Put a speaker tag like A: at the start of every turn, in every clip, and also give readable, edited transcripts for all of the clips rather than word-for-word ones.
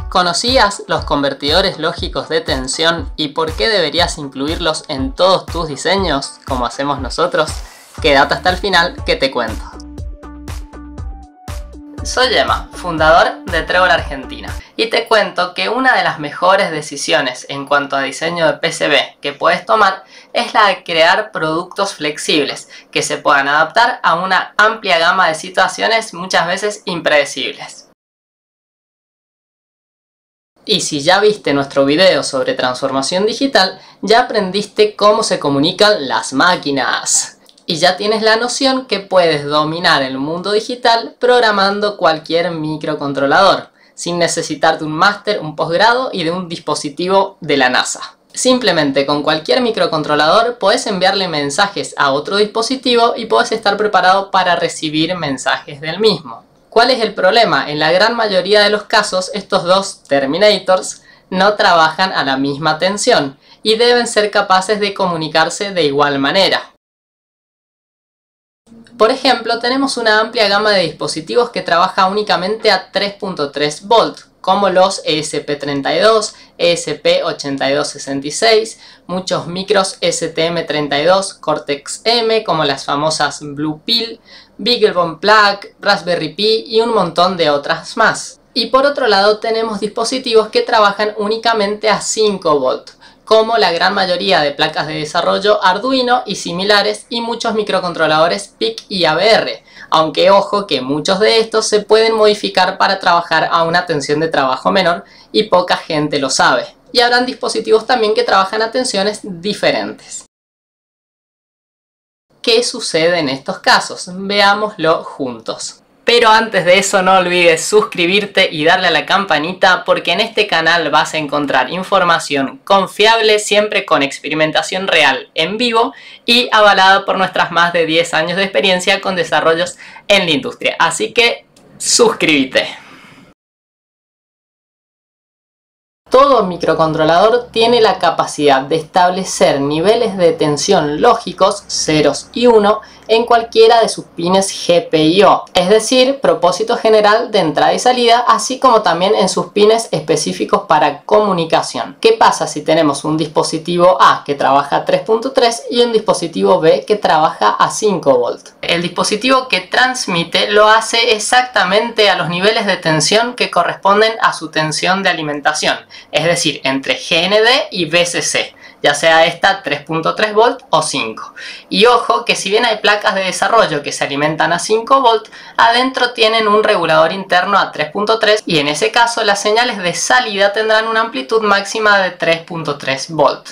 A: ¿Conocías los convertidores lógicos de tensión y por qué deberías incluirlos en todos tus diseños, como hacemos nosotros? Quédate hasta el final que te cuento. Soy Emma, fundador de Trébol Argentina, y te cuento que una de las mejores decisiones en cuanto a diseño de PCB que puedes tomar es la de crear productos flexibles que se puedan adaptar a una amplia gama de situaciones muchas veces impredecibles. Y si ya viste nuestro video sobre transformación digital, ya aprendiste cómo se comunican las máquinas. Y ya tienes la noción que puedes dominar el mundo digital programando cualquier microcontrolador, sin necesitar de un máster, un posgrado y de un dispositivo de la NASA. Simplemente con cualquier microcontrolador puedes enviarle mensajes a otro dispositivo y puedes estar preparado para recibir mensajes del mismo. ¿Cuál es el problema? En la gran mayoría de los casos, estos dos Terminators no trabajan a la misma tensión y deben ser capaces de comunicarse de igual manera. Por ejemplo, tenemos una amplia gama de dispositivos que trabaja únicamente a 3.3 volt, como los ESP32, ESP8266, muchos micros STM32, Cortex-M, como las famosas Blue Pill, BeagleBone Plug, Raspberry Pi y un montón de otras más. Y por otro lado tenemos dispositivos que trabajan únicamente a 5 volt, como la gran mayoría de placas de desarrollo Arduino y similares y muchos microcontroladores PIC y ABR, aunque ojo que muchos de estos se pueden modificar para trabajar a una tensión de trabajo menor y poca gente lo sabe. Y habrán dispositivos también que trabajan a tensiones diferentes. ¿Qué sucede en estos casos? Veámoslo juntos. Pero antes de eso no olvides suscribirte y darle a la campanita porque en este canal vas a encontrar información confiable, siempre con experimentación real en vivo y avalada por nuestras más de 10 años de experiencia con desarrollos en la industria. Así que suscríbete. Todo microcontrolador tiene la capacidad de establecer niveles de tensión lógicos 0 y 1 en cualquiera de sus pines GPIO, es decir, propósito general de entrada y salida, así como también en sus pines específicos para comunicación. ¿Qué pasa si tenemos un dispositivo A que trabaja a 3.3 y un dispositivo B que trabaja a 5 volt? El dispositivo que transmite lo hace exactamente a los niveles de tensión que corresponden a su tensión de alimentación, es decir, entre GND y VCC, ya sea esta 3.3 volt o 5. Y ojo que si bien hay placas de desarrollo que se alimentan a 5 volt, adentro tienen un regulador interno a 3.3 y en ese caso las señales de salida tendrán una amplitud máxima de 3.3 volt.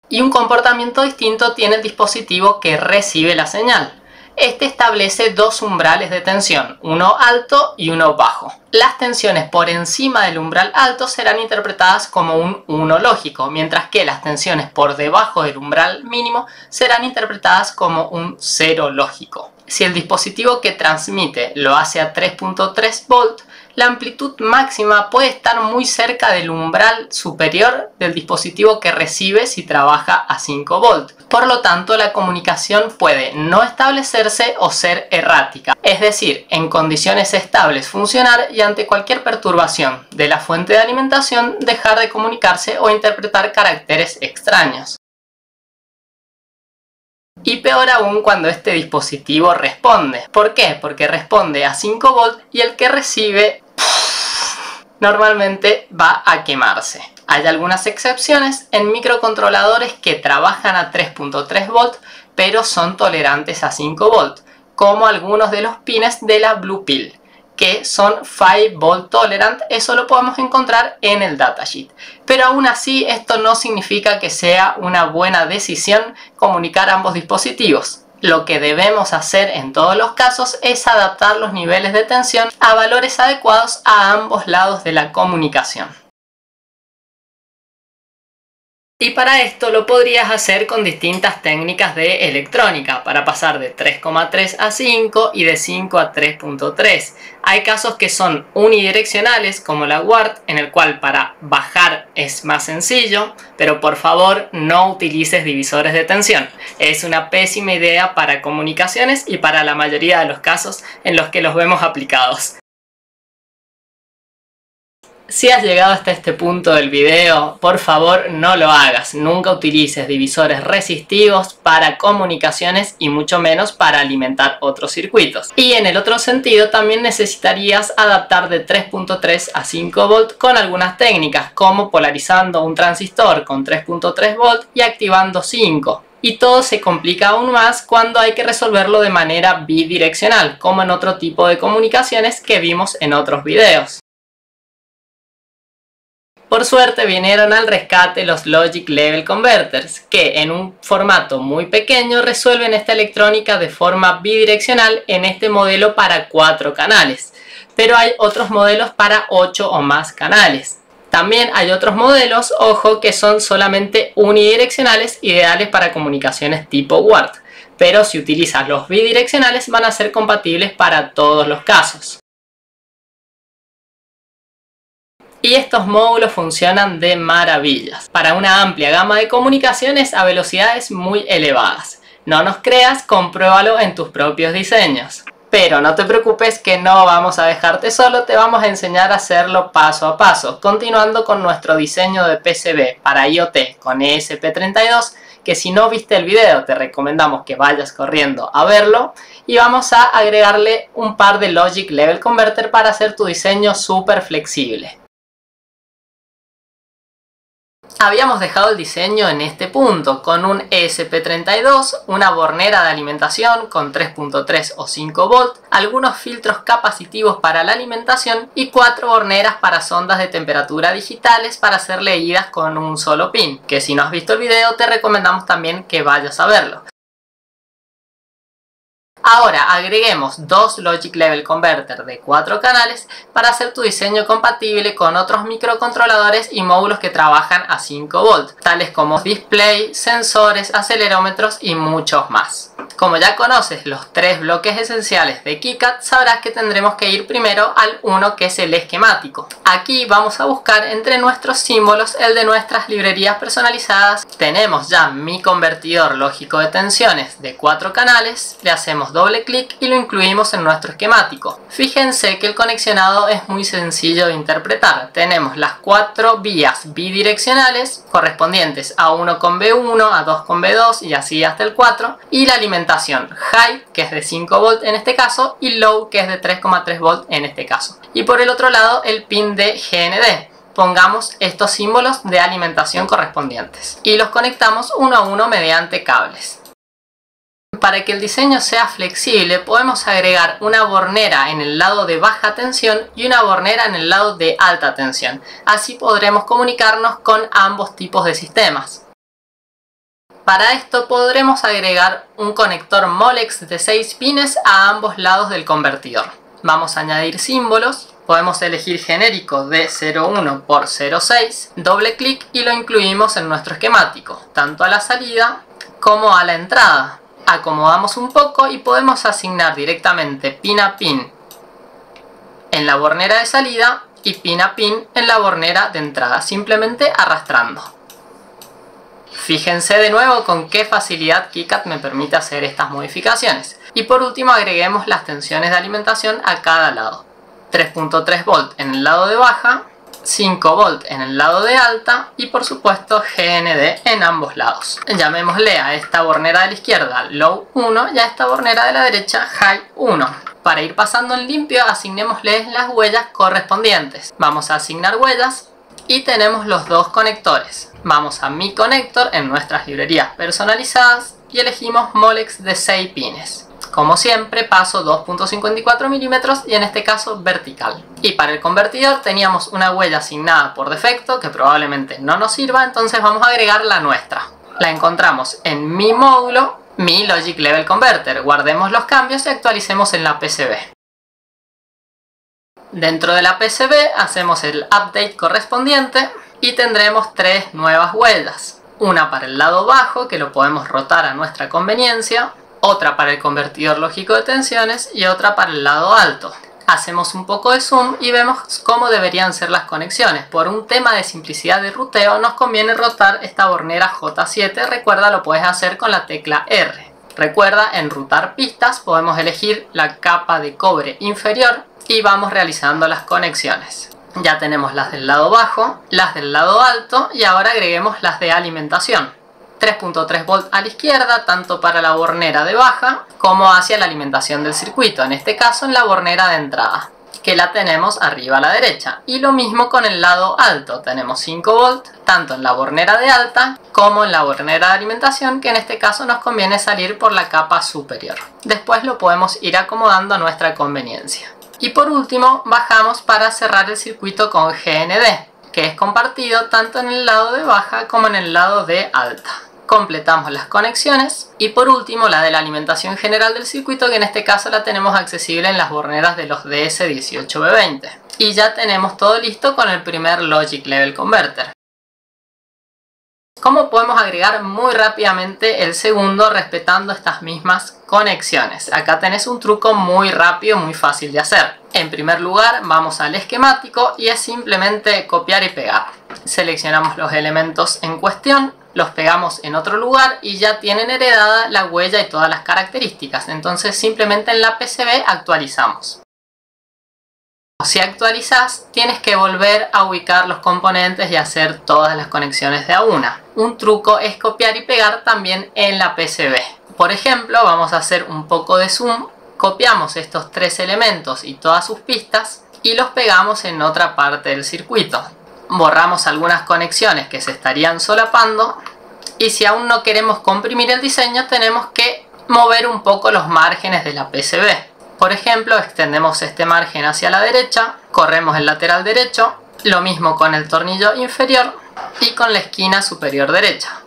A: Y un comportamiento distinto tiene el dispositivo que recibe la señal. Este establece dos umbrales de tensión, uno alto y uno bajo. Las tensiones por encima del umbral alto serán interpretadas como un 1 lógico, mientras que las tensiones por debajo del umbral mínimo serán interpretadas como un 0 lógico. Si el dispositivo que transmite lo hace a 3.3 volt, la amplitud máxima puede estar muy cerca del umbral superior del dispositivo que recibe si trabaja a 5 volt. Por lo tanto, la comunicación puede no establecerse o ser errática, es decir, en condiciones estables funcionar y ante cualquier perturbación de la fuente de alimentación dejar de comunicarse o interpretar caracteres extraños. Y peor aún cuando este dispositivo responde. ¿Por qué? Porque responde a 5 volt y el que recibe normalmente va a quemarse. Hay algunas excepciones en microcontroladores que trabajan a 3.3 volt pero son tolerantes a 5 volt, como algunos de los pines de la Blue Pill, que son 5 volt tolerant. Eso lo podemos encontrar en el datasheet. Pero aún así esto no significa que sea una buena decisión comunicar ambos dispositivos. Lo que debemos hacer en todos los casos es adaptar los niveles de tensión a valores adecuados a ambos lados de la comunicación. Y para esto lo podrías hacer con distintas técnicas de electrónica, para pasar de 3,3 a 5 y de 5 a 3.3. Hay casos que son unidireccionales, como la UART, en el cual para bajar es más sencillo, pero por favor no utilices divisores de tensión. Es una pésima idea para comunicaciones y para la mayoría de los casos en los que los vemos aplicados. Si has llegado hasta este punto del video, por favor no lo hagas. Nunca utilices divisores resistivos para comunicaciones y mucho menos para alimentar otros circuitos. Y en el otro sentido también necesitarías adaptar de 3.3 a 5 volt con algunas técnicas, como polarizando un transistor con 3.3 volt y activando 5. Y todo se complica aún más cuando hay que resolverlo de manera bidireccional, como en otro tipo de comunicaciones que vimos en otros videos. Por suerte vinieron al rescate los Logic Level Converters, que en un formato muy pequeño resuelven esta electrónica de forma bidireccional en este modelo para 4 canales. Pero hay otros modelos para 8 o más canales. También hay otros modelos, ojo, que son solamente unidireccionales, ideales para comunicaciones tipo WART. Pero si utilizas los bidireccionales van a ser compatibles para todos los casos. Y estos módulos funcionan de maravillas para una amplia gama de comunicaciones a velocidades muy elevadas. No nos creas, compruébalo en tus propios diseños. Pero no te preocupes que no vamos a dejarte solo, te vamos a enseñar a hacerlo paso a paso, continuando con nuestro diseño de PCB para IoT con ESP32, que si no viste el video te recomendamos que vayas corriendo a verlo, y vamos a agregarle un par de Logic Level Converter para hacer tu diseño súper flexible. Habíamos dejado el diseño en este punto, con un ESP32, una bornera de alimentación con 3.3 o 5 volt, algunos filtros capacitivos para la alimentación y 4 borneras para sondas de temperatura digitales para ser leídas con un solo pin, que si no has visto el video te recomendamos también que vayas a verlo. Ahora agreguemos 2 Logic Level Converter de 4 canales para hacer tu diseño compatible con otros microcontroladores y módulos que trabajan a 5 volt, tales como display, sensores, acelerómetros y muchos más. Como ya conoces los 3 bloques esenciales de KiCad, sabrás que tendremos que ir primero al uno, que es el esquemático. Aquí vamos a buscar entre nuestros símbolos el de nuestras librerías personalizadas. Tenemos ya mi convertidor lógico de tensiones de 4 canales, le hacemos doble clic y lo incluimos en nuestro esquemático. Fíjense que el conexionado es muy sencillo de interpretar. Tenemos las 4 vías bidireccionales correspondientes a 1 con B1, a 2 con B2 y así hasta el 4, y la alimentación high, que es de 5 volt en este caso, y low, que es de 3,3 volt en este caso. Y por el otro lado el pin de GND. Pongamos estos símbolos de alimentación correspondientes y los conectamos uno a uno mediante cables. Para que el diseño sea flexible podemos agregar una bornera en el lado de baja tensión y una bornera en el lado de alta tensión. Así podremos comunicarnos con ambos tipos de sistemas. Para esto podremos agregar un conector Molex de 6 pines a ambos lados del convertidor. Vamos a añadir símbolos. Podemos elegir genérico de 0,1 por 0,6, doble clic y lo incluimos en nuestro esquemático, tanto a la salida como a la entrada. Acomodamos un poco y podemos asignar directamente pin a pin en la bornera de salida y pin a pin en la bornera de entrada, simplemente arrastrando. Fíjense de nuevo con qué facilidad KiCad me permite hacer estas modificaciones. Y por último agreguemos las tensiones de alimentación a cada lado. 3.3 volt en el lado de baja, 5 volt en el lado de alta y por supuesto GND en ambos lados. Llamémosle a esta bornera de la izquierda Low 1 y a esta bornera de la derecha High 1. Para ir pasando en limpio asignémosle las huellas correspondientes. Vamos a asignar huellas y tenemos los dos conectores. Vamos a Mi Conector en nuestras librerías personalizadas y elegimos Molex de 6 pines. Como siempre paso 2.54 milímetros y en este caso vertical. Y para el convertidor teníamos una huella asignada por defecto que probablemente no nos sirva, entonces vamos a agregar la nuestra. La encontramos en Mi módulo, Mi Logic Level Converter. Guardemos los cambios y actualicemos en la PCB. Dentro de la PCB hacemos el update correspondiente y tendremos 3 nuevas huellas. Una para el lado bajo, que lo podemos rotar a nuestra conveniencia. Otra para el convertidor lógico de tensiones y otra para el lado alto. Hacemos un poco de zoom y vemos cómo deberían ser las conexiones. Por un tema de simplicidad de ruteo nos conviene rotar esta bornera J7. Recuerda, lo puedes hacer con la tecla R. Recuerda, en rutar pistas podemos elegir la capa de cobre inferior y vamos realizando las conexiones. Ya tenemos las del lado bajo, las del lado alto y ahora agreguemos las de alimentación. 3.3 volt a la izquierda, tanto para la bornera de baja como hacia la alimentación del circuito, en este caso en la bornera de entrada, que la tenemos arriba a la derecha. Y lo mismo con el lado alto, tenemos 5 volt tanto en la bornera de alta como en la bornera de alimentación, que en este caso nos conviene salir por la capa superior. Después lo podemos ir acomodando a nuestra conveniencia. Y por último bajamos para cerrar el circuito con GND, que es compartido tanto en el lado de baja como en el lado de alta. Completamos las conexiones y por último la de la alimentación general del circuito, que en este caso la tenemos accesible en las borneras de los DS18B20. Y ya tenemos todo listo con el primer Logic Level Converter. ¿Cómo podemos agregar muy rápidamente el segundo respetando estas mismas conexiones? Acá tenés un truco muy rápido, muy fácil de hacer. En primer lugar vamos al esquemático y es simplemente copiar y pegar. Seleccionamos los elementos en cuestión, los pegamos en otro lugar y ya tienen heredada la huella y todas las características. Entonces simplemente en la PCB actualizamos. Si actualizas, tienes que volver a ubicar los componentes y hacer todas las conexiones de a una. Un truco es copiar y pegar también en la PCB. Por ejemplo, vamos a hacer un poco de zoom, copiamos estos tres elementos y todas sus pistas y los pegamos en otra parte del circuito. Borramos algunas conexiones que se estarían solapando y si aún no queremos comprimir el diseño, tenemos que mover un poco los márgenes de la PCB. Por ejemplo, extendemos este margen hacia la derecha, corremos el lateral derecho, lo mismo con el tornillo inferior y con la esquina superior derecha.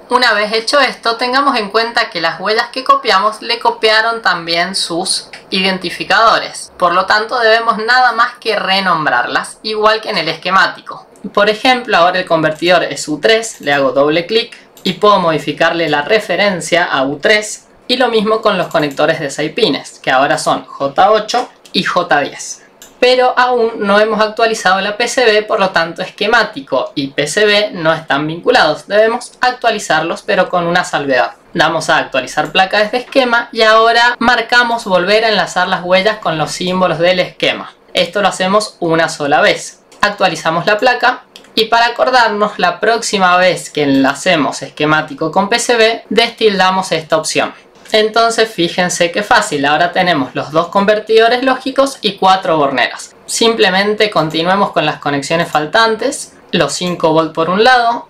A: Una vez hecho esto, tengamos en cuenta que las huellas que copiamos le copiaron también sus identificadores. Por lo tanto, debemos nada más que renombrarlas, igual que en el esquemático. Por ejemplo, ahora el convertidor es U3, le hago doble clic y puedo modificarle la referencia a U3. Y lo mismo con los conectores de 6 pines, que ahora son J8 y J10. Pero aún no hemos actualizado la PCB, por lo tanto esquemático y PCB no están vinculados. Debemos actualizarlos, pero con una salvedad. Damos a actualizar placa desde esquema y ahora marcamos volver a enlazar las huellas con los símbolos del esquema. Esto lo hacemos una sola vez. Actualizamos la placa y para acordarnos la próxima vez que enlacemos esquemático con PCB, destildamos esta opción. Entonces fíjense qué fácil, ahora tenemos los dos convertidores lógicos y 4 borneras. Simplemente continuemos con las conexiones faltantes, los 5 volt por un lado,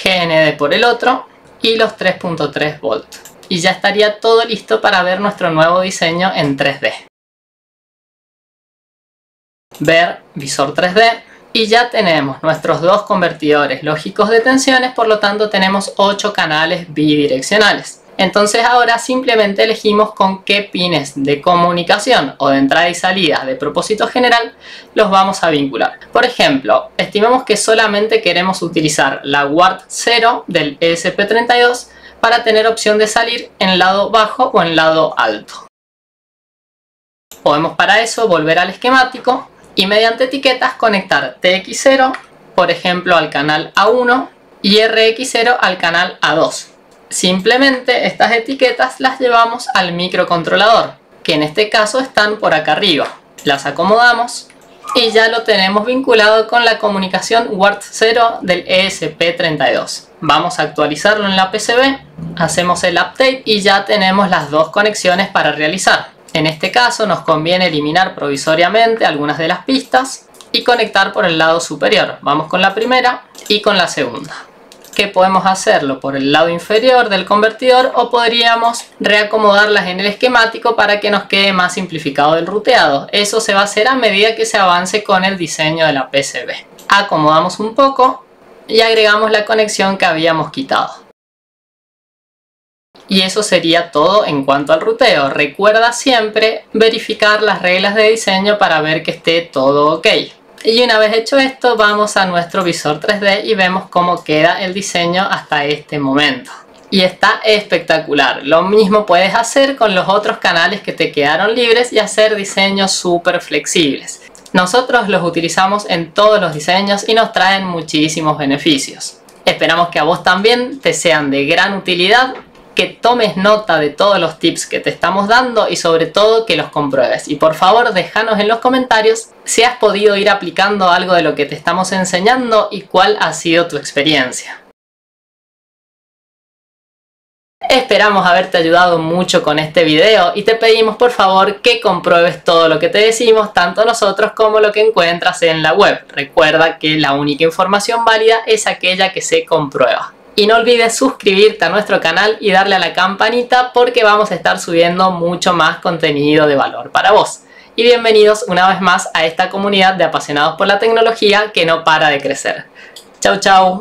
A: GND por el otro y los 3.3 volt. Y ya estaría todo listo para ver nuestro nuevo diseño en 3D. Ver visor 3D. Y ya tenemos nuestros dos convertidores lógicos de tensiones, por lo tanto tenemos 8 canales bidireccionales. Entonces ahora simplemente elegimos con qué pines de comunicación o de entrada y salida de propósito general los vamos a vincular. Por ejemplo, estimemos que solamente queremos utilizar la WART 0 del ESP32 para tener opción de salir en lado bajo o en lado alto. Podemos para eso volver al esquemático y mediante etiquetas conectar TX0, por ejemplo, al canal A1 y RX0 al canal A2. Simplemente estas etiquetas las llevamos al microcontrolador, que en este caso están por acá arriba. Las acomodamos y ya lo tenemos vinculado con la comunicación WART 0 del ESP32. Vamos a actualizarlo en la PCB, hacemos el update y ya tenemos las dos conexiones para realizar. En este caso nos conviene eliminar provisoriamente algunas de las pistas y conectar por el lado superior. Vamos con la primera y con la segunda. Que podemos hacerlo por el lado inferior del convertidor o podríamos reacomodarlas en el esquemático para que nos quede más simplificado el ruteado. Eso se va a hacer a medida que se avance con el diseño de la PCB. Acomodamos un poco y agregamos la conexión que habíamos quitado. Y eso sería todo en cuanto al ruteo. Recuerda siempre verificar las reglas de diseño para ver que esté todo ok. Y una vez hecho esto, vamos a nuestro visor 3D y vemos cómo queda el diseño hasta este momento. Y está espectacular. Lo mismo puedes hacer con los otros canales que te quedaron libres y hacer diseños súper flexibles. Nosotros los utilizamos en todos los diseños y nos traen muchísimos beneficios. Esperamos que a vos también te sean de gran utilidad que tomes nota de todos los tips que te estamos dando y sobre todo que los compruebes. Y por favor déjanos en los comentarios si has podido ir aplicando algo de lo que te estamos enseñando y cuál ha sido tu experiencia. Esperamos haberte ayudado mucho con este video y te pedimos por favor que compruebes todo lo que te decimos, tanto nosotros como lo que encuentras en la web. Recuerda que la única información válida es aquella que se comprueba. Y no olvides suscribirte a nuestro canal y darle a la campanita porque vamos a estar subiendo mucho más contenido de valor para vos. Y bienvenidos una vez más a esta comunidad de apasionados por la tecnología que no para de crecer. Chau chau.